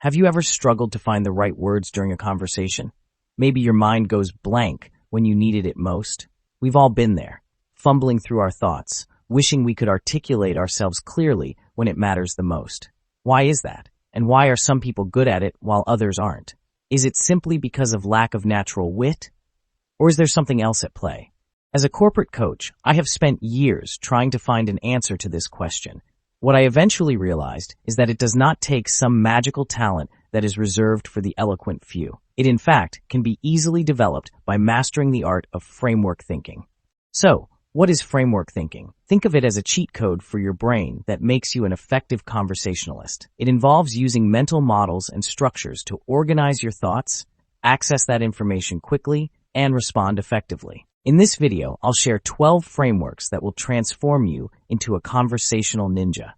Have you ever struggled to find the right words during a conversation? Maybe your mind goes blank when you needed it most. We've all been there, fumbling through our thoughts, wishing we could articulate ourselves clearly when it matters the most. Why is that? And why are some people good at it while others aren't? Is it simply because of lack of natural wit? Or is there something else at play? As a corporate coach, I have spent years trying to find an answer to this question. What I eventually realized is that it does not take some magical talent that is reserved for the eloquent few. It, in fact, can be easily developed by mastering the art of framework thinking. So, what is framework thinking? Think of it as a cheat code for your brain that makes you an effective conversationalist. It involves using mental models and structures to organize your thoughts, access that information quickly, and respond effectively. In this video, I'll share 12 frameworks that will transform you into a conversational ninja.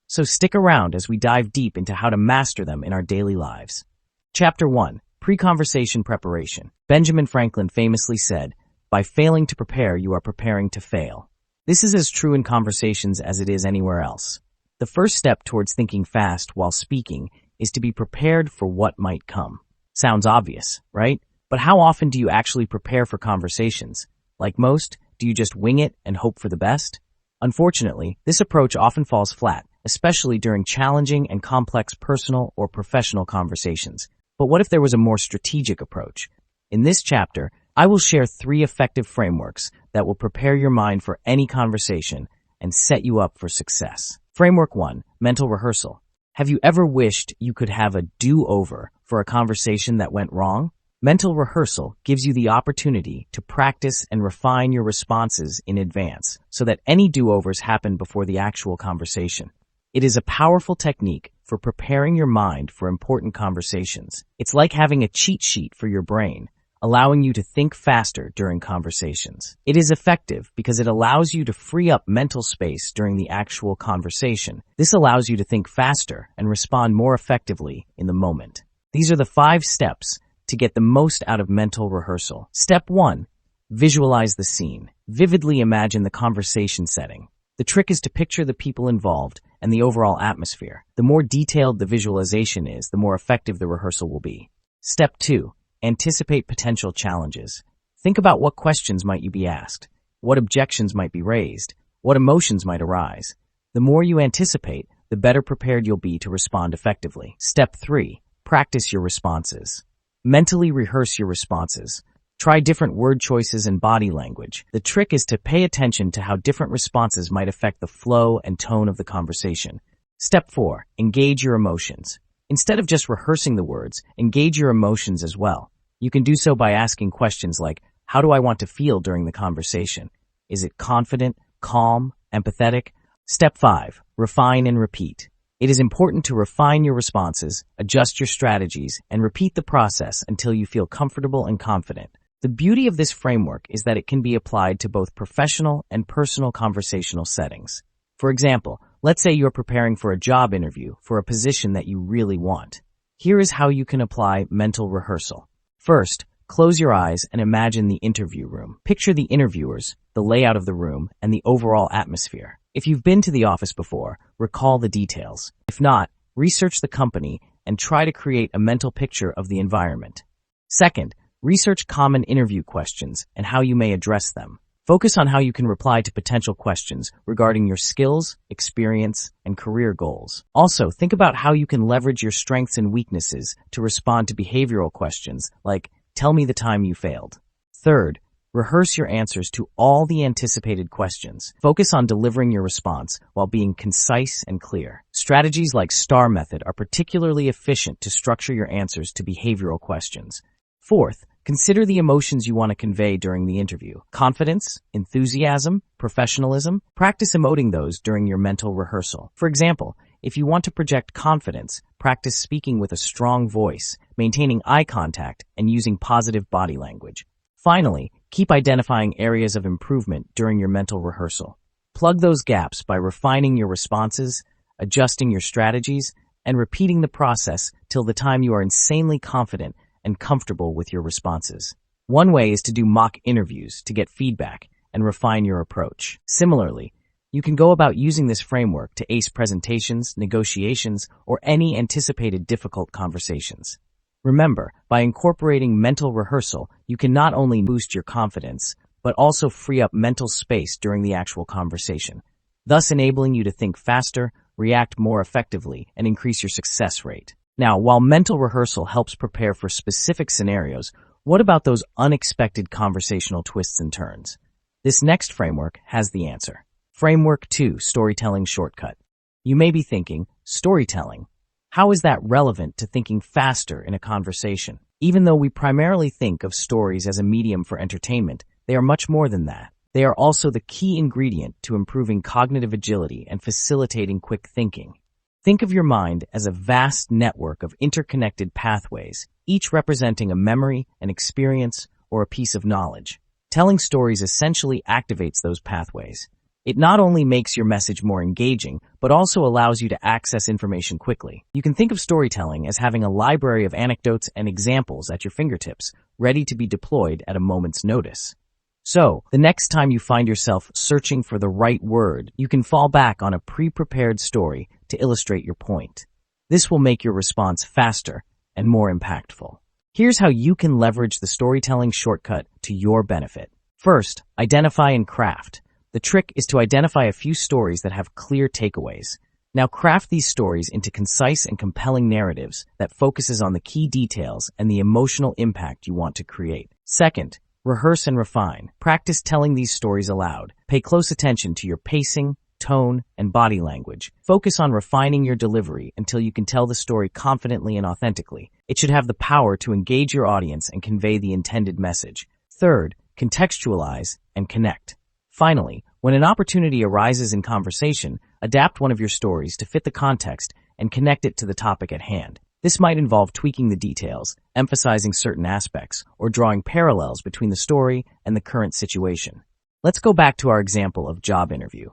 So stick around as we dive deep into how to master them in our daily lives. Chapter 1. Pre-conversation preparation. Benjamin Franklin famously said, "By failing to prepare, you are preparing to fail." This is as true in conversations as it is anywhere else. The first step towards thinking fast while speaking is to be prepared for what might come. Sounds obvious, right? But how often do you actually prepare for conversations? Like most, do you just wing it and hope for the best? Unfortunately, this approach often falls flat, especially during challenging and complex personal or professional conversations. But what if there was a more strategic approach? In this chapter, I will share 3 effective frameworks that will prepare your mind for any conversation and set you up for success. Framework 1. Mental rehearsal. Have you ever wished you could have a do-over for a conversation that went wrong? Mental rehearsal gives you the opportunity to practice and refine your responses in advance so that any do-overs happen before the actual conversation. It is a powerful technique for preparing your mind for important conversations. It's like having a cheat sheet for your brain, allowing you to think faster during conversations. It is effective because it allows you to free up mental space during the actual conversation. This allows you to think faster and respond more effectively in the moment. These are the 5 steps to get the most out of mental rehearsal. Step 1. Visualize the scene. Vividly imagine the conversation setting. The trick is to picture the people involved and the overall atmosphere. The more detailed the visualization is, the more effective the rehearsal will be. Step 2. Anticipate potential challenges. Think about what questions might you be asked, what objections might be raised, what emotions might arise. The more you anticipate, the better prepared you'll be to respond effectively. Step 3. Practice your responses. Mentally rehearse your responses. Try different word choices and body language. The trick is to pay attention to how different responses might affect the flow and tone of the conversation. Step 4. Engage your emotions. Instead of just rehearsing the words, engage your emotions as well. You can do so by asking questions like, how do I want to feel during the conversation? Is it confident, calm, empathetic? Step 5. Refine and repeat. It is important to refine your responses, adjust your strategies, and repeat the process until you feel comfortable and confident. The beauty of this framework is that it can be applied to both professional and personal conversational settings. For example, let's say you're preparing for a job interview for a position that you really want. Here is how you can apply mental rehearsal. First, close your eyes and imagine the interview room. Picture the interviewers, the layout of the room, and the overall atmosphere. If you've been to the office before, recall the details. If not, research the company and try to create a mental picture of the environment. Second, research common interview questions and how you may address them. Focus on how you can reply to potential questions regarding your skills, experience, and career goals. Also, think about how you can leverage your strengths and weaknesses to respond to behavioral questions like, tell me the time you failed. Third, rehearse your answers to all the anticipated questions. Focus on delivering your response while being concise and clear. Strategies like STAR method are particularly efficient to structure your answers to behavioral questions. Fourth, consider the emotions you want to convey during the interview. Confidence, enthusiasm, professionalism. Practice emoting those during your mental rehearsal. For example, if you want to project confidence, practice speaking with a strong voice, maintaining eye contact, and using positive body language. Finally, keep identifying areas of improvement during your mental rehearsal. Plug those gaps by refining your responses, adjusting your strategies, and repeating the process till the time you are insanely confident and comfortable with your responses. One way is to do mock interviews to get feedback and refine your approach. Similarly, You can go about using this framework to ace presentations, negotiations, or any anticipated difficult conversations. Remember, by incorporating mental rehearsal, you can not only boost your confidence, but also free up mental space during the actual conversation, thus enabling you to think faster, react more effectively, and increase your success rate. Now, while mental rehearsal helps prepare for specific scenarios, what about those unexpected conversational twists and turns? This next framework has the answer. Framework 2, Storytelling Shortcut. You may be thinking, storytelling, how is that relevant to thinking faster in a conversation? Even though we primarily think of stories as a medium for entertainment, they are much more than that. They are also the key ingredient to improving cognitive agility and facilitating quick thinking. Think of your mind as a vast network of interconnected pathways, each representing a memory, an experience, or a piece of knowledge. Telling stories essentially activates those pathways. It not only makes your message more engaging, but also allows you to access information quickly. You can think of storytelling as having a library of anecdotes and examples at your fingertips, ready to be deployed at a moment's notice. So, the next time you find yourself searching for the right word, you can fall back on a pre-prepared story to illustrate your point. This will make your response faster and more impactful. Here's how you can leverage the storytelling shortcut to your benefit. First, identify and craft. The trick is to identify a few stories that have clear takeaways. Now craft these stories into concise and compelling narratives that focuses on the key details and the emotional impact you want to create. Second, rehearse and refine. Practice telling these stories aloud. Pay close attention to your pacing, tone, and body language. Focus on refining your delivery until you can tell the story confidently and authentically. It should have the power to engage your audience and convey the intended message. Third, contextualize and connect. Finally, when an opportunity arises in conversation, adapt one of your stories to fit the context and connect it to the topic at hand. This might involve tweaking the details, emphasizing certain aspects, or drawing parallels between the story and the current situation. Let's go back to our example of job interview.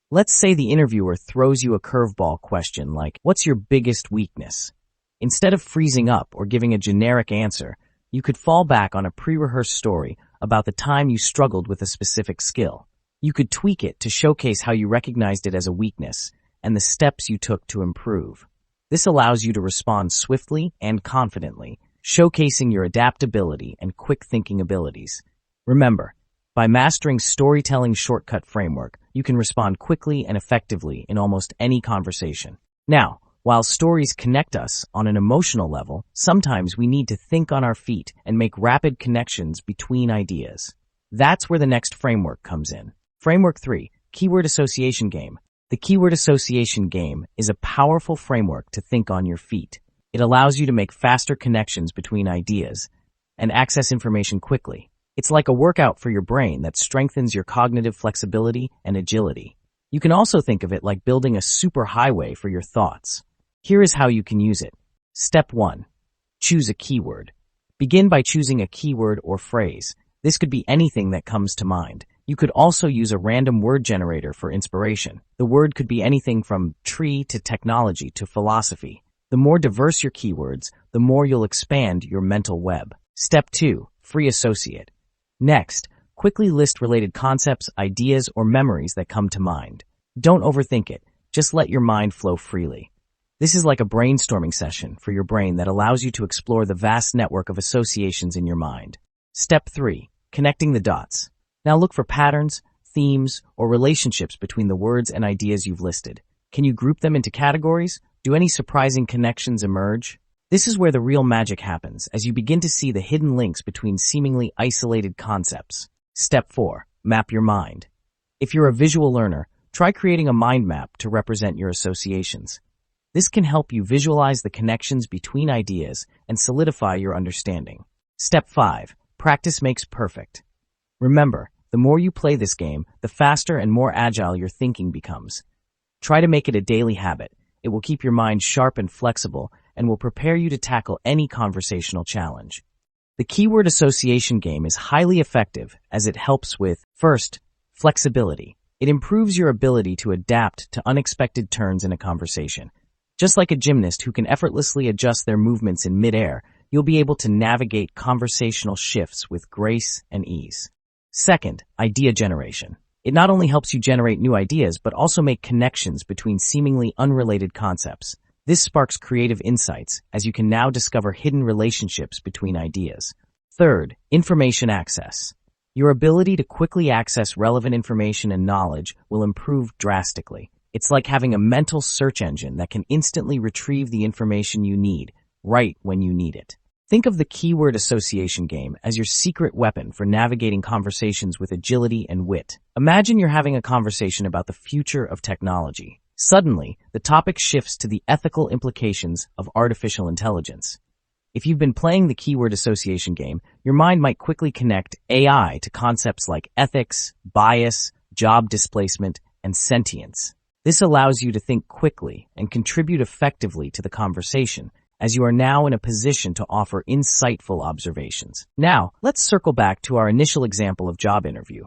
Let's say the interviewer throws you a curveball question like, "What's your biggest weakness?" Instead of freezing up or giving a generic answer, you could fall back on a pre-rehearsed story about the time you struggled with a specific skill. You could tweak it to showcase how you recognized it as a weakness and the steps you took to improve. This allows you to respond swiftly and confidently, showcasing your adaptability and quick thinking abilities. Remember, by mastering storytelling shortcut framework, you can respond quickly and effectively in almost any conversation. Now, while stories connect us on an emotional level, sometimes we need to think on our feet and make rapid connections between ideas. That's where the next framework comes in. Framework 3, Keyword Association Game. The keyword association game is a powerful framework to think on your feet. It allows you to make faster connections between ideas and access information quickly. It's like a workout for your brain that strengthens your cognitive flexibility and agility. You can also think of it like building a superhighway for your thoughts. Here is how you can use it. Step 1. Choose a keyword. Begin by choosing a keyword or phrase. This could be anything that comes to mind. You could also use a random word generator for inspiration. The word could be anything from tree to technology to philosophy. The more diverse your keywords, the more you'll expand your mental web. Step 2. Free associate. Next, quickly list related concepts, ideas, or memories that come to mind. Don't overthink it. Just let your mind flow freely. This is like a brainstorming session for your brain that allows you to explore the vast network of associations in your mind. Step 3. Connecting the dots. Now look for patterns, themes, or relationships between the words and ideas you've listed. Can you group them into categories? Do any surprising connections emerge? This is where the real magic happens, as you begin to see the hidden links between seemingly isolated concepts. Step 4. Map your mind. If you're a visual learner, try creating a mind map to represent your associations. This can help you visualize the connections between ideas and solidify your understanding. Step 5. Practice makes perfect. Remember, the more you play this game, the faster and more agile your thinking becomes. Try to make it a daily habit. It will keep your mind sharp and flexible and will prepare you to tackle any conversational challenge. The keyword association game is highly effective as it helps with, first, flexibility. It improves your ability to adapt to unexpected turns in a conversation. Just like a gymnast who can effortlessly adjust their movements in midair, you'll be able to navigate conversational shifts with grace and ease. Second, idea generation. It not only helps you generate new ideas, but also make connections between seemingly unrelated concepts. This sparks creative insights, as you can now discover hidden relationships between ideas. Third, information access. Your ability to quickly access relevant information and knowledge will improve drastically. It's like having a mental search engine that can instantly retrieve the information you need, right when you need it. Think of the keyword association game as your secret weapon for navigating conversations with agility and wit. Imagine you're having a conversation about the future of technology. Suddenly, the topic shifts to the ethical implications of artificial intelligence. If you've been playing the keyword association game, your mind might quickly connect AI to concepts like ethics, bias, job displacement, and sentience. This allows you to think quickly and contribute effectively to the conversation, as you are now in a position to offer insightful observations. Now, let's circle back to our initial example of job interview.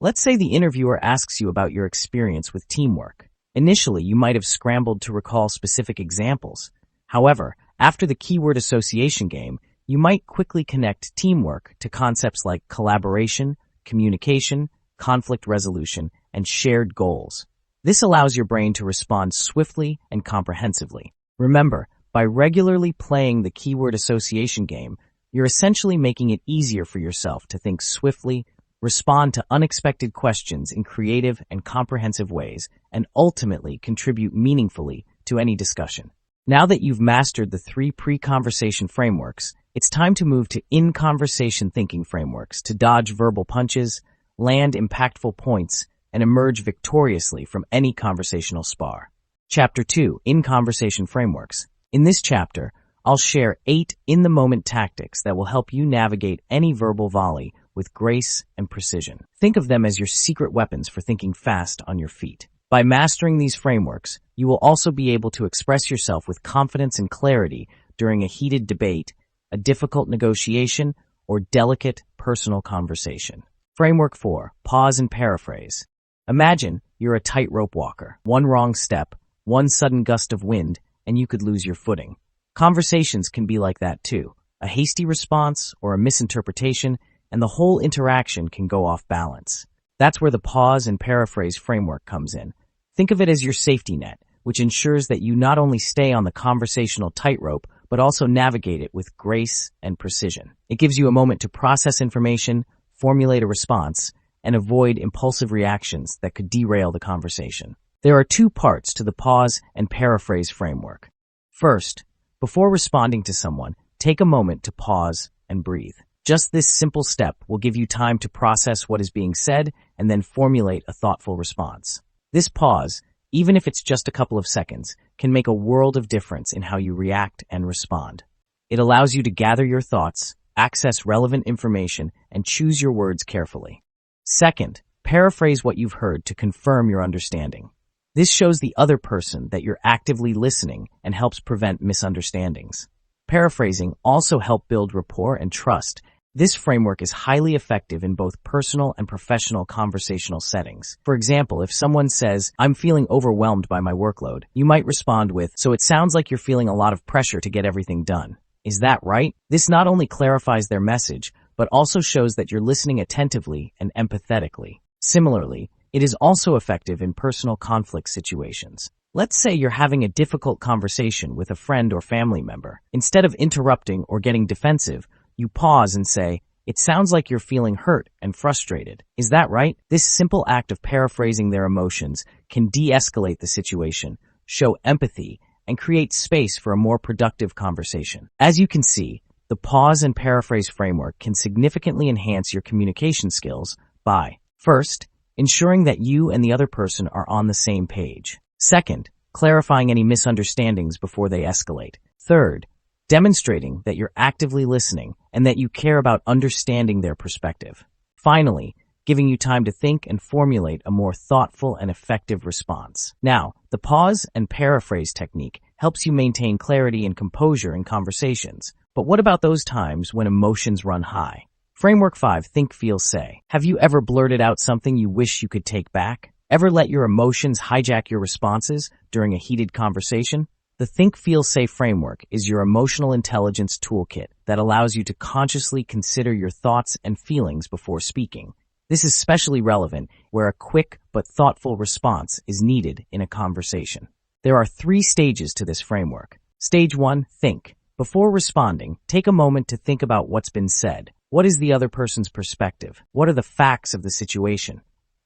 Let's say the interviewer asks you about your experience with teamwork. Initially, you might have scrambled to recall specific examples. However, after the keyword association game, you might quickly connect teamwork to concepts like collaboration, communication, conflict resolution, and shared goals. This allows your brain to respond swiftly and comprehensively. Remember, by regularly playing the keyword association game, you're essentially making it easier for yourself to think swiftly, respond to unexpected questions in creative and comprehensive ways, and ultimately contribute meaningfully to any discussion. Now that you've mastered the 3 pre-conversation frameworks, it's time to move to in-conversation thinking frameworks to dodge verbal punches, land impactful points, and emerge victoriously from any conversational spar. Chapter 2, In-Conversation Frameworks. In this chapter, I'll share 8 in-the-moment tactics that will help you navigate any verbal volley with grace and precision. Think of them as your secret weapons for thinking fast on your feet. By mastering these frameworks, you will also be able to express yourself with confidence and clarity during a heated debate, a difficult negotiation, or delicate personal conversation. Framework 4, Pause and Paraphrase. Imagine you're a tightrope walker. One wrong step, one sudden gust of wind, and you could lose your footing. Conversations can be like that too. A hasty response or a misinterpretation, and the whole interaction can go off balance. That's where the pause and paraphrase framework comes in. Think of it as your safety net, which ensures that you not only stay on the conversational tightrope, but also navigate it with grace and precision. It gives you a moment to process information, formulate a response, and avoid impulsive reactions that could derail the conversation. There are 2 parts to the pause and paraphrase framework. First, before responding to someone, take a moment to pause and breathe. Just this simple step will give you time to process what is being said and then formulate a thoughtful response. This pause, even if it's just a couple of seconds, can make a world of difference in how you react and respond. It allows you to gather your thoughts, access relevant information, and choose your words carefully. Second, paraphrase what you've heard to confirm your understanding. This shows the other person that you're actively listening and helps prevent misunderstandings. Paraphrasing also helps build rapport and trust. This framework is highly effective in both personal and professional conversational settings. For example, if someone says, "I'm feeling overwhelmed by my workload," you might respond with, "So it sounds like you're feeling a lot of pressure to get everything done. Is that right?" This not only clarifies their message, but also shows that you're listening attentively and empathetically. Similarly, it is also effective in personal conflict situations. Let's say you're having a difficult conversation with a friend or family member. Instead of interrupting or getting defensive, you pause and say, "It sounds like you're feeling hurt and frustrated. Is that right?" This simple act of paraphrasing their emotions can de-escalate the situation, show empathy, and create space for a more productive conversation. As you can see, the pause and paraphrase framework can significantly enhance your communication skills by, first, ensuring that you and the other person are on the same page. Second, clarifying any misunderstandings before they escalate. Third, demonstrating that you're actively listening and that you care about understanding their perspective. Finally, giving you time to think and formulate a more thoughtful and effective response. Now, the pause and paraphrase technique helps you maintain clarity and composure in conversations. But what about those times when emotions run high? Framework 5, Think, Feel, Say. Have you ever blurted out something you wish you could take back? Ever let your emotions hijack your responses during a heated conversation? The Think, Feel, Say framework is your emotional intelligence toolkit that allows you to consciously consider your thoughts and feelings before speaking. This is especially relevant where a quick but thoughtful response is needed in a conversation. There are 3 stages to this framework. Stage 1, think. Before responding, take a moment to think about what's been said. What is the other person's perspective? What are the facts of the situation?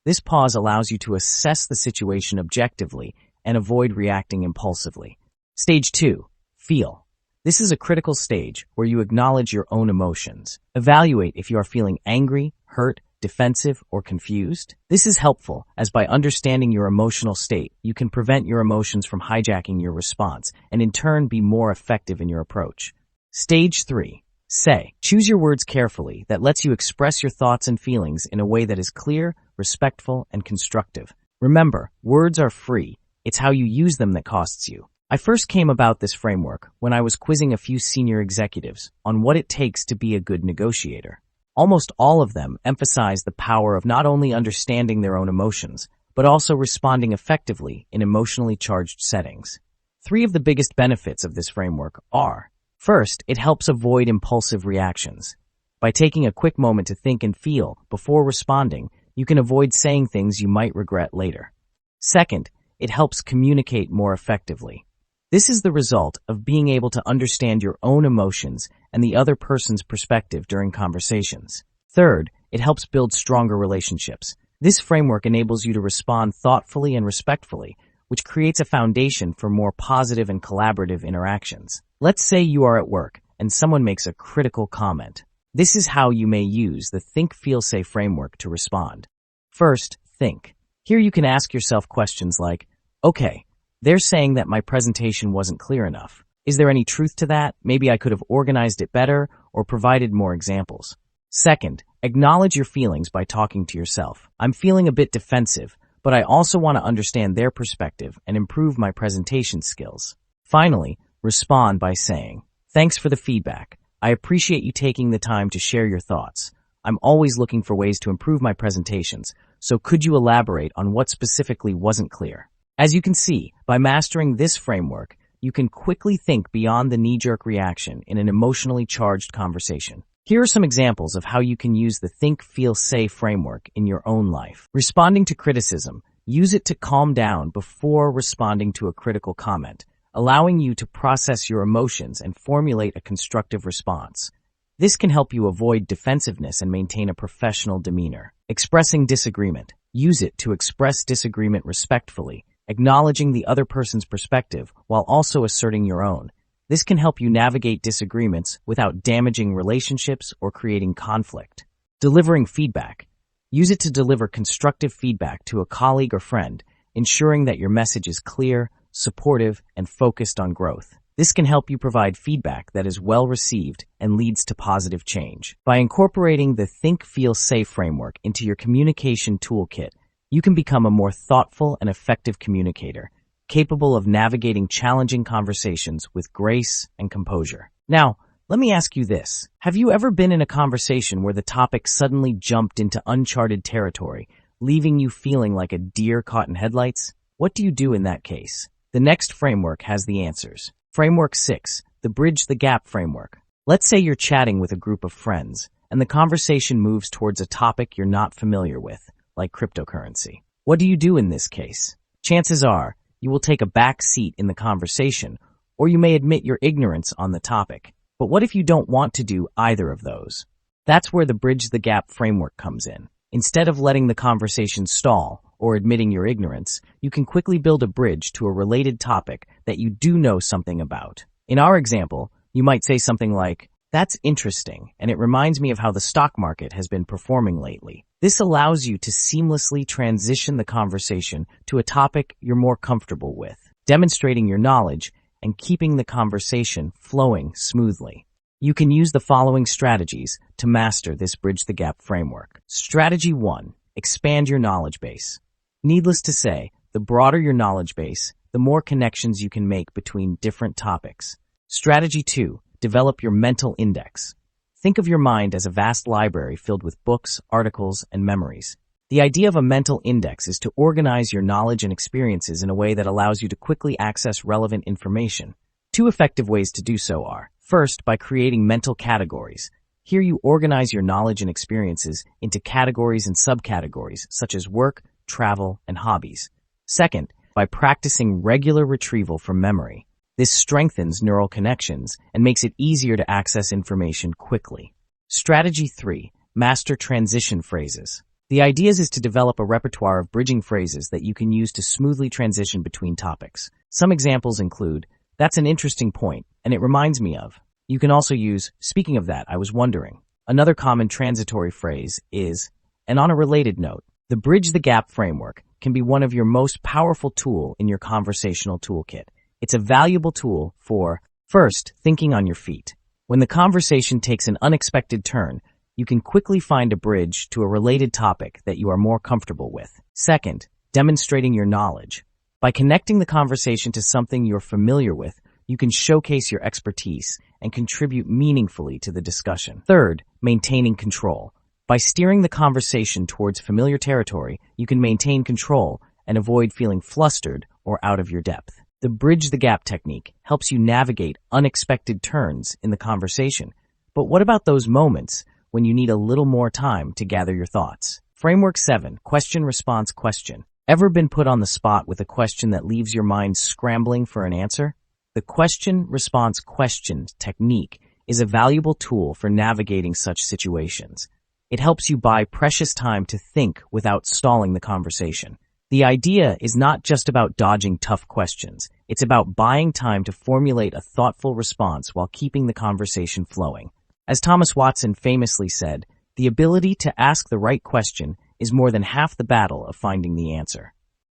This pause allows you to assess the situation objectively and avoid reacting impulsively. Stage 2, feel. This is a critical stage where you acknowledge your own emotions. Evaluate if you are feeling angry, hurt, defensive, or confused. This is helpful as by understanding your emotional state, you can prevent your emotions from hijacking your response and in turn be more effective in your approach. Stage 3, say. Choose your words carefully that lets you express your thoughts and feelings in a way that is clear, respectful, and constructive. Remember, words are free. It's how you use them that costs you. I first came about this framework when I was quizzing a few senior executives on what it takes to be a good negotiator. Almost all of them emphasize the power of not only understanding their own emotions, but also responding effectively in emotionally charged settings. 3 of the biggest benefits of this framework are: first, it helps avoid impulsive reactions. By taking a quick moment to think and feel before responding, you can avoid saying things you might regret later. Second, it helps communicate more effectively. This is the result of being able to understand your own emotions and the other person's perspective during conversations. Third, it helps build stronger relationships. This framework enables you to respond thoughtfully and respectfully, which creates a foundation for more positive and collaborative interactions. Let's say you are at work and someone makes a critical comment. This is how you may use the Think, Feel, Say framework to respond. First, think. Here you can ask yourself questions like, okay, they're saying that my presentation wasn't clear enough. Is there any truth to that? Maybe I could have organized it better or provided more examples. Second, acknowledge your feelings by talking to yourself. I'm feeling a bit defensive, but I also want to understand their perspective and improve my presentation skills. Finally, respond by saying, thanks for the feedback. I appreciate you taking the time to share your thoughts. I'm always looking for ways to improve my presentations, so could you elaborate on what specifically wasn't clear? As you can see, by mastering this framework, you can quickly think beyond the knee-jerk reaction in an emotionally charged conversation. Here are some examples of how you can use the Think, Feel, Say framework in your own life. Responding to criticism. Use it to calm down before responding to a critical comment, allowing you to process your emotions and formulate a constructive response. This can help you avoid defensiveness and maintain a professional demeanor. Expressing disagreement. Use it to express disagreement respectfully, acknowledging the other person's perspective while also asserting your own. This can help you navigate disagreements without damaging relationships or creating conflict. Delivering feedback. Use it to deliver constructive feedback to a colleague or friend, ensuring that your message is clear, supportive, and focused on growth. This can help you provide feedback that is well received and leads to positive change. By incorporating the Think, Feel, Say framework into your communication toolkit, you can become a more thoughtful and effective communicator, capable of navigating challenging conversations with grace and composure. Now, let me ask you this. Have you ever been in a conversation where the topic suddenly jumped into uncharted territory, leaving you feeling like a deer caught in headlights? What do you do in that case? The next framework has the answers. Framework 6, the Bridge the Gap framework. Let's say you're chatting with a group of friends, and the conversation moves towards a topic you're not familiar with, like cryptocurrency. What do you do in this case? Chances are, you will take a back seat in the conversation, or you may admit your ignorance on the topic. But what if you don't want to do either of those? That's where the Bridge the Gap framework comes in. Instead of letting the conversation stall or admitting your ignorance, you can quickly build a bridge to a related topic that you do know something about. In our example, you might say something like, "That's interesting, and it reminds me of how the stock market has been performing lately." This allows you to seamlessly transition the conversation to a topic you're more comfortable with, demonstrating your knowledge and keeping the conversation flowing smoothly. You can use the following strategies to master this Bridge the Gap framework. Strategy 1, expand your knowledge base. Needless to say, the broader your knowledge base, the more connections you can make between different topics. Strategy 2, develop your mental index. Think of your mind as a vast library filled with books, articles, and memories. The idea of a mental index is to organize your knowledge and experiences in a way that allows you to quickly access relevant information. Two effective ways to do so are, first, by creating mental categories. Here you organize your knowledge and experiences into categories and subcategories, such as work, travel, and hobbies. Second, by practicing regular retrieval from memory. This strengthens neural connections and makes it easier to access information quickly. Strategy 3. Master transition phrases. The idea is to develop a repertoire of bridging phrases that you can use to smoothly transition between topics. Some examples include, "That's an interesting point, and it reminds me of." You can also use, "Speaking of that, I was wondering." Another common transitory phrase is, "And on a related note." The Bridge the Gap framework can be one of your most powerful tools in your conversational toolkit. It's a valuable tool for, first, thinking on your feet. When the conversation takes an unexpected turn, you can quickly find a bridge to a related topic that you are more comfortable with. Second, demonstrating your knowledge. By connecting the conversation to something you're familiar with, you can showcase your expertise and contribute meaningfully to the discussion. Third, maintaining control. By steering the conversation towards familiar territory, you can maintain control and avoid feeling flustered or out of your depth. The Bridge the Gap technique helps you navigate unexpected turns in the conversation. But what about those moments when you need a little more time to gather your thoughts? Framework 7. Question, response, question. Ever been put on the spot with a question that leaves your mind scrambling for an answer? The question, response, question technique is a valuable tool for navigating such situations. It helps you buy precious time to think without stalling the conversation. The idea is not just about dodging tough questions. It's about buying time to formulate a thoughtful response while keeping the conversation flowing. As Thomas Watson famously said, the ability to ask the right question is more than half the battle of finding the answer.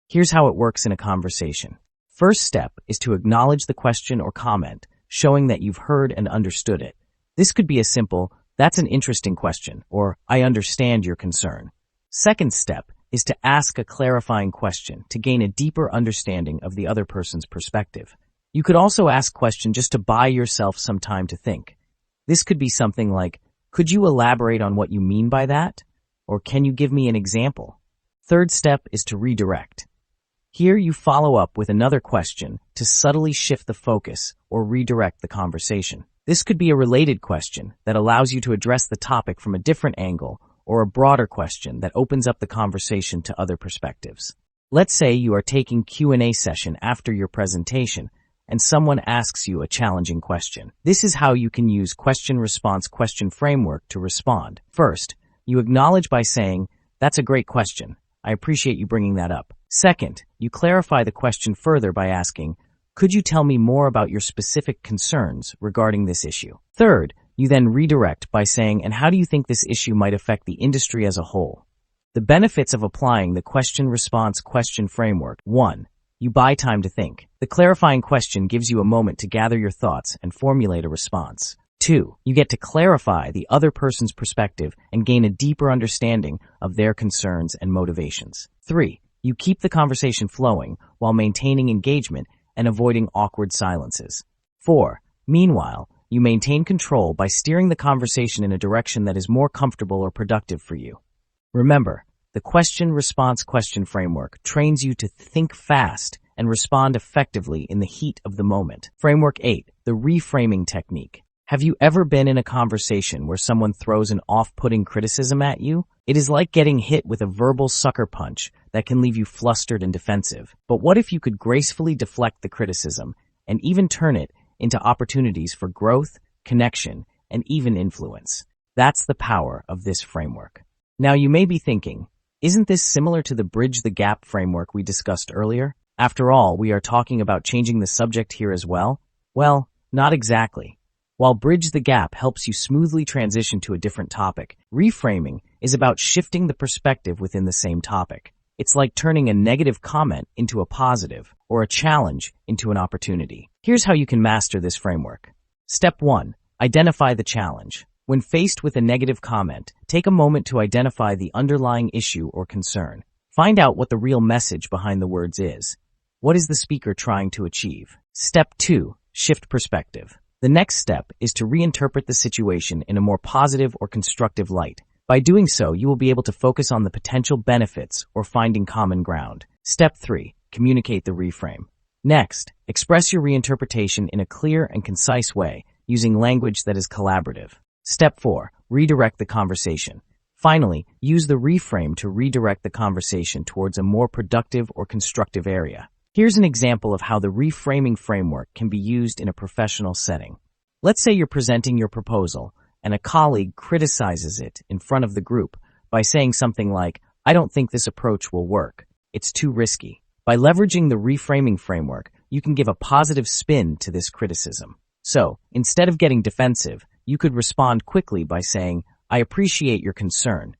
Here's how it works in a conversation. First step is to acknowledge the question or comment, showing that you've heard and understood it. This could be a simple, "That's an interesting question," or "I understand your concern." Second step is to ask a clarifying question to gain a deeper understanding of the other person's perspective. You could also ask a question just to buy yourself some time to think. This could be something like, "Could you elaborate on what you mean by that?" Or "Can you give me an example?" Third step is to redirect. Here you follow up with another question to subtly shift the focus or redirect the conversation. This could be a related question that allows you to address the topic from a different angle, or a broader question that opens up the conversation to other perspectives. Let's say you are taking Q&A session after your presentation and someone asks you a challenging question. This is how you can use question-response-question framework to respond. First, you acknowledge by saying, "That's a great question. I appreciate you bringing that up." Second, you clarify the question further by asking, "Could you tell me more about your specific concerns regarding this issue?" Third, you then redirect by saying, "And how do you think this issue might affect the industry as a whole?" The benefits of applying the question-response-question framework. 1. You buy time to think. The clarifying question gives you a moment to gather your thoughts and formulate a response. 2. You get to clarify the other person's perspective and gain a deeper understanding of their concerns and motivations. 3. You keep the conversation flowing while maintaining engagement and avoiding awkward silences. 4. Meanwhile, you maintain control by steering the conversation in a direction that is more comfortable or productive for you. Remember, the question-response-question framework trains you to think fast and respond effectively in the heat of the moment. Framework 8. The Reframing Technique. Have you ever been in a conversation where someone throws an off-putting criticism at you? It is like getting hit with a verbal sucker punch that can leave you flustered and defensive. But what if you could gracefully deflect the criticism and even turn it into opportunities for growth, connection, and even influence? That's the power of this framework. Now you may be thinking, isn't this similar to the Bridge the Gap framework we discussed earlier? After all, we are talking about changing the subject here as well? Well, not exactly. While Bridge the Gap helps you smoothly transition to a different topic, reframing is about shifting the perspective within the same topic. It's like turning a negative comment into a positive, or a challenge into an opportunity. Here's how you can master this framework. Step 1. Identify the challenge. When faced with a negative comment, take a moment to identify the underlying issue or concern. Find out what the real message behind the words is. What is the speaker trying to achieve? Step 2. Shift perspective. The next step is to reinterpret the situation in a more positive or constructive light. By doing so, you will be able to focus on the potential benefits or finding common ground. Step 3. Communicate the reframe. Next, express your reinterpretation in a clear and concise way, using language that is collaborative. Step 4. Redirect the conversation. Finally, use the reframe to redirect the conversation towards a more productive or constructive area. Here's an example of how the reframing framework can be used in a professional setting. Let's say you're presenting your proposal, and a colleague criticizes it in front of the group by saying something like, "I don't think this approach will work. It's too risky." By leveraging the reframing framework, you can give a positive spin to this criticism. So, instead of getting defensive, you could respond quickly by saying, "I appreciate your concern.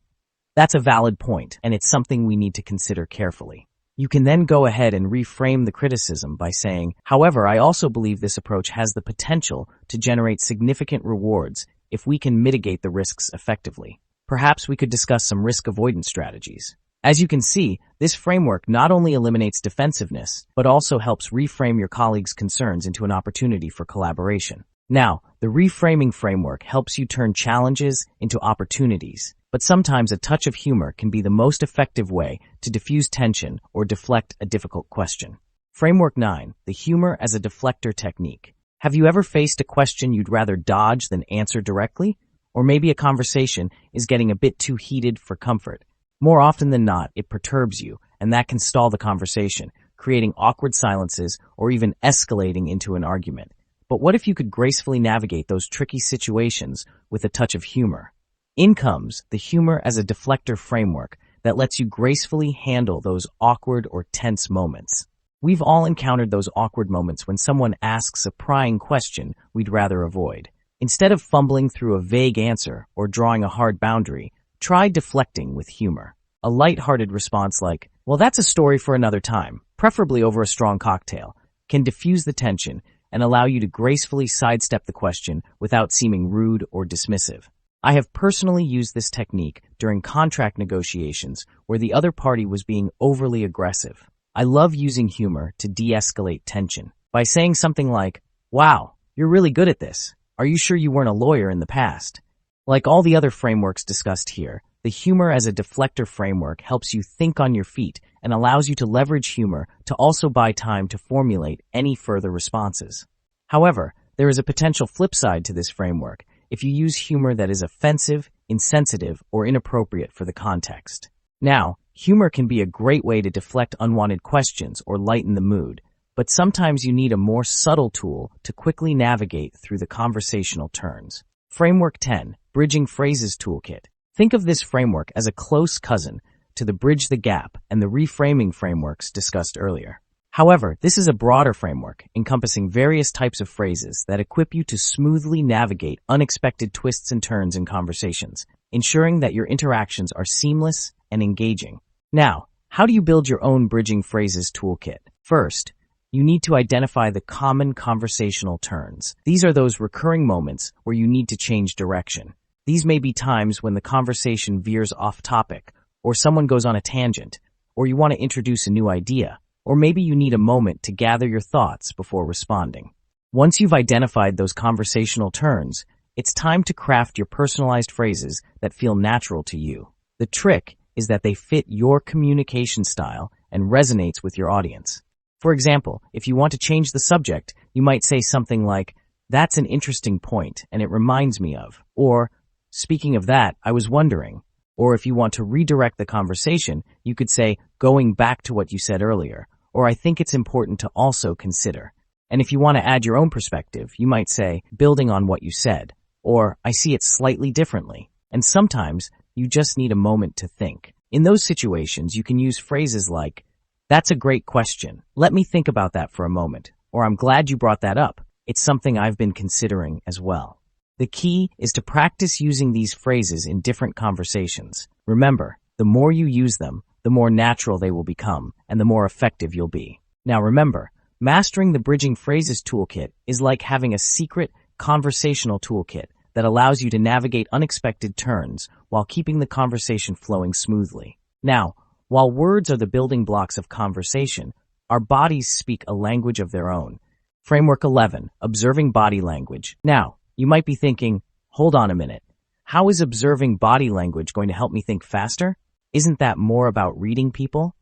That's a valid point, and it's something we need to consider carefully." You can then go ahead and reframe the criticism by saying, "However, I also believe this approach has the potential to generate significant rewards if we can mitigate the risks effectively. Perhaps we could discuss some risk avoidance strategies." As you can see, this framework not only eliminates defensiveness, but also helps reframe your colleagues' concerns into an opportunity for collaboration. Now, the reframing framework helps you turn challenges into opportunities, but sometimes a touch of humor can be the most effective way to diffuse tension or deflect a difficult question. Framework 9, the humor as a deflector technique. Have you ever faced a question you'd rather dodge than answer directly? Or maybe a conversation is getting a bit too heated for comfort. More often than not, it perturbs you, and that can stall the conversation, creating awkward silences or even escalating into an argument. But what if you could gracefully navigate those tricky situations with a touch of humor? In comes the humor as a deflector framework that lets you gracefully handle those awkward or tense moments. We've all encountered those awkward moments when someone asks a prying question we'd rather avoid. Instead of fumbling through a vague answer or drawing a hard boundary, try deflecting with humor. A light-hearted response like, "Well, that's a story for another time," preferably over a strong cocktail, can diffuse the tension and allow you to gracefully sidestep the question without seeming rude or dismissive. I have personally used this technique during contract negotiations where the other party was being overly aggressive. I love using humor to de-escalate tension by saying something like, "Wow, you're really good at this. Are you sure you weren't a lawyer in the past?" Like all the other frameworks discussed here, the humor as a deflector framework helps you think on your feet and allows you to leverage humor to also buy time to formulate any further responses. However, there is a potential flip side to this framework if you use humor that is offensive, insensitive, or inappropriate for the context. Now, humor can be a great way to deflect unwanted questions or lighten the mood, but sometimes you need a more subtle tool to quickly navigate through the conversational turns. Framework 10, Bridging Phrases Toolkit. Think of this framework as a close cousin to the Bridge the Gap and the reframing frameworks discussed earlier. However, this is a broader framework encompassing various types of phrases that equip you to smoothly navigate unexpected twists and turns in conversations, ensuring that your interactions are seamless and engaging. Now, how do you build your own Bridging Phrases Toolkit? First, you need to identify the common conversational turns. These are those recurring moments where you need to change direction. These may be times when the conversation veers off topic, or someone goes on a tangent, or you want to introduce a new idea, or maybe you need a moment to gather your thoughts before responding. Once you've identified those conversational turns, it's time to craft your personalized phrases that feel natural to you. The trick is that they fit your communication style and resonates with your audience. For example, if you want to change the subject, you might say something like, "That's an interesting point, and it reminds me of," or, "Speaking of that, I was wondering." Or if you want to redirect the conversation, you could say, "Going back to what you said earlier," or "I think it's important to also consider." And if you want to add your own perspective, you might say, "Building on what you said," or "I see it slightly differently." And sometimes you just need a moment to think. In those situations, you can use phrases like, "That's a great question. Let me think about that for a moment," or "I'm glad you brought that up. It's something I've been considering as well." The key is to practice using these phrases in different conversations. Remember, the more you use them, the more natural they will become, and the more effective you'll be. Now remember, mastering the Bridging Phrases Toolkit is like having a secret conversational toolkit that allows you to navigate unexpected turns while keeping the conversation flowing smoothly. Now, while words are the building blocks of conversation, our bodies speak a language of their own. Framework 11, Observing Body Language. Now, you might be thinking, hold on a minute. How is observing body language going to help me think faster? Isn't that more about reading people?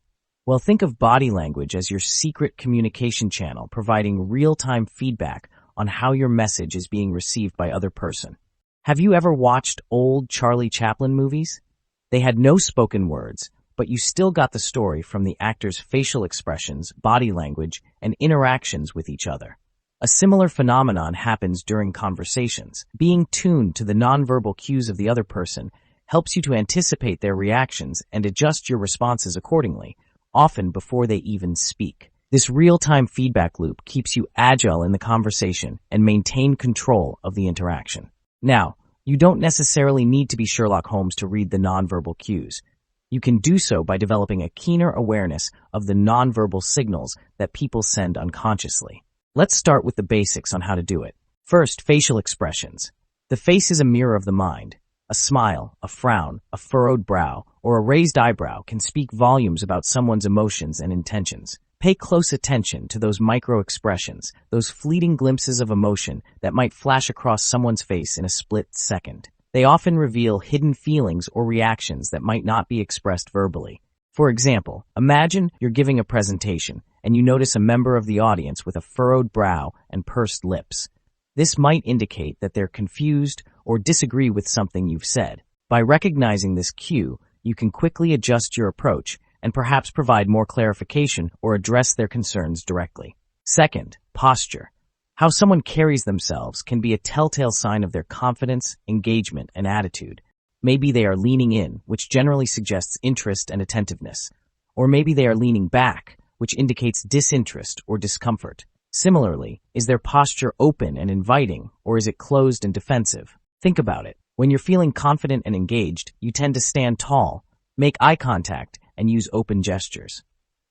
Well, think of body language as your secret communication channel, providing real-time feedback on how your message is being received by other person. Have you ever watched old Charlie Chaplin movies? They had no spoken words, but you still got the story from the actors' facial expressions, body language, and interactions with each other. A similar phenomenon happens during conversations. Being tuned to the nonverbal cues of the other person helps you to anticipate their reactions and adjust your responses accordingly, often before they even speak. This real-time feedback loop keeps you agile in the conversation and maintain control of the interaction. Now, you don't necessarily need to be Sherlock Holmes to read the nonverbal cues. You can do so by developing a keener awareness of the nonverbal signals that people send unconsciously. Let's start with the basics on how to do it. First, facial expressions. The face is a mirror of the mind. A smile, a frown, a furrowed brow, or a raised eyebrow can speak volumes about someone's emotions and intentions. Pay close attention to those micro-expressions, those fleeting glimpses of emotion that might flash across someone's face in a split second. They often reveal hidden feelings or reactions that might not be expressed verbally. For example, imagine you're giving a presentation and you notice a member of the audience with a furrowed brow and pursed lips. This might indicate that they're confused or disagree with something you've said. By recognizing this cue, you can quickly adjust your approach and perhaps provide more clarification or address their concerns directly. Second, posture. How someone carries themselves can be a telltale sign of their confidence, engagement, and attitude. Maybe they are leaning in, which generally suggests interest and attentiveness. Or maybe they are leaning back, which indicates disinterest or discomfort. Similarly, is their posture open and inviting, or is it closed and defensive? Think about it. When you're feeling confident and engaged, you tend to stand tall, make eye contact, and use open gestures.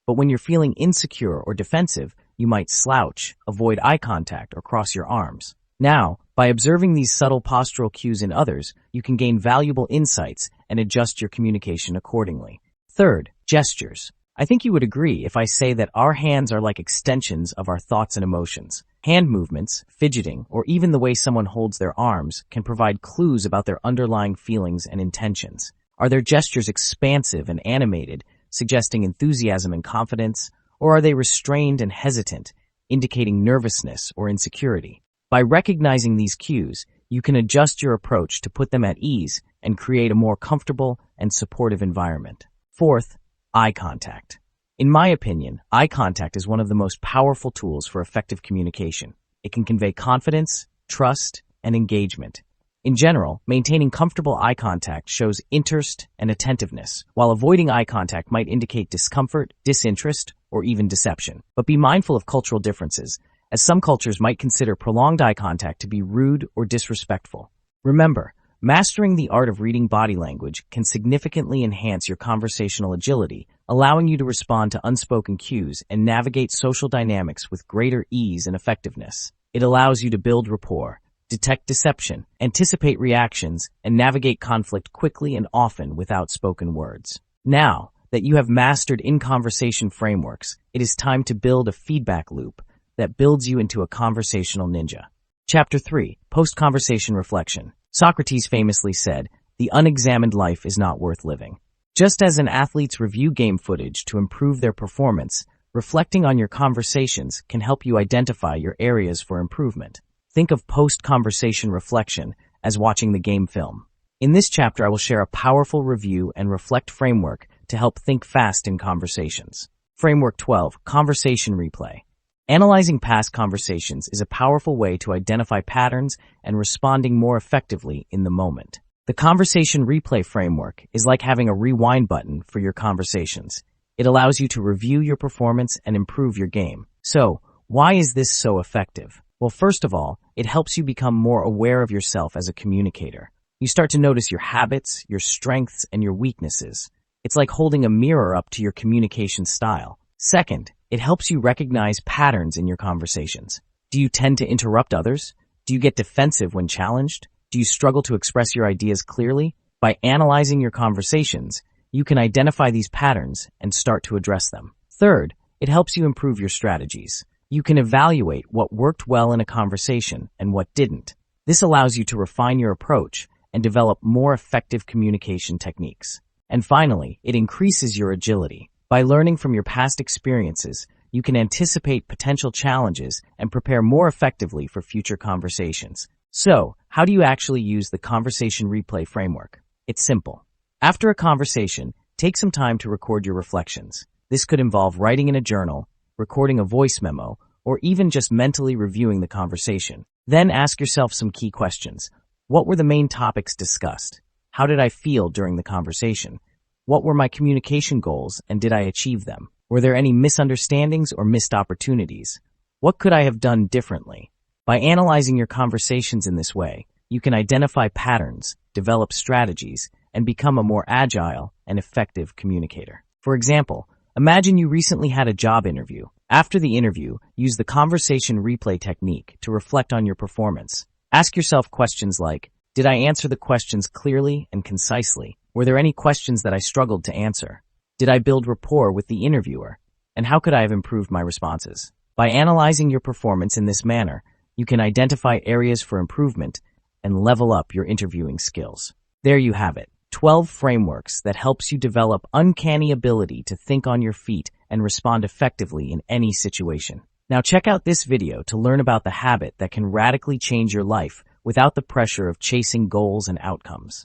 But when you're feeling insecure or defensive, you might slouch, avoid eye contact, or cross your arms. Now, by observing these subtle postural cues in others, you can gain valuable insights and adjust your communication accordingly. Third, gestures. I think you would agree if I say that our hands are like extensions of our thoughts and emotions. Hand movements, fidgeting, or even the way someone holds their arms can provide clues about their underlying feelings and intentions. Are their gestures expansive and animated, suggesting enthusiasm and confidence, or are they restrained and hesitant, indicating nervousness or insecurity? By recognizing these cues, you can adjust your approach to put them at ease and create a more comfortable and supportive environment. Fourth, eye contact. In my opinion, eye contact is one of the most powerful tools for effective communication. It can convey confidence, trust, and engagement. In general, maintaining comfortable eye contact shows interest and attentiveness, while avoiding eye contact might indicate discomfort, disinterest, or even deception. But be mindful of cultural differences, as some cultures might consider prolonged eye contact to be rude or disrespectful. Remember, mastering the art of reading body language can significantly enhance your conversational agility, allowing you to respond to unspoken cues and navigate social dynamics with greater ease and effectiveness. It allows you to build rapport, detect deception, anticipate reactions, and navigate conflict quickly and often without spoken words. Now that you have mastered in-conversation frameworks, it is time to build a feedback loop that builds you into a conversational ninja. Chapter 3, Post-Conversation Reflection. Socrates famously said, "The unexamined life is not worth living." Just as an athletes review game footage to improve their performance, reflecting on your conversations can help you identify your areas for improvement. Think of post-conversation reflection as watching the game film. In this chapter, I will share a powerful review and reflect framework to help think fast in conversations. Framework 12, Conversation Replay. Analyzing past conversations is a powerful way to identify patterns and responding more effectively in the moment. The Conversation Replay framework is like having a rewind button for your conversations. It allows you to review your performance and improve your game. So, why is this so effective? Well, first of all, it helps you become more aware of yourself as a communicator. You start to notice your habits, your strengths, and your weaknesses. It's like holding a mirror up to your communication style. Second, it helps you recognize patterns in your conversations. Do you tend to interrupt others? Do you get defensive when challenged? Do you struggle to express your ideas clearly? By analyzing your conversations, you can identify these patterns and start to address them. Third, it helps you improve your strategies. You can evaluate what worked well in a conversation and what didn't. This allows you to refine your approach and develop more effective communication techniques. And finally, it increases your agility. By learning from your past experiences, you can anticipate potential challenges and prepare more effectively for future conversations. So, How do you actually use the conversation replay framework? It's simple. After a conversation, take some time to record your reflections. This could involve writing in a journal, recording a voice memo, or even just mentally reviewing the conversation. Then ask yourself some key questions. What were the main topics discussed? How did I feel during the conversation? What were my communication goals and did I achieve them? Were there any misunderstandings or missed opportunities? What could I have done differently? By analyzing your conversations in this way, you can identify patterns, develop strategies, and become a more agile and effective communicator. For example, imagine you recently had a job interview. After the interview, use the conversation replay technique to reflect on your performance. Ask yourself questions like, did I answer the questions clearly and concisely? Were there any questions that I struggled to answer? Did I build rapport with the interviewer? And how could I have improved my responses? By analyzing your performance in this manner, you can identify areas for improvement and level up your interviewing skills. There you have it, 12 frameworks that helps you develop uncanny ability to think on your feet and respond effectively in any situation. Now check out this video to learn about the habit that can radically change your life without the pressure of chasing goals and outcomes.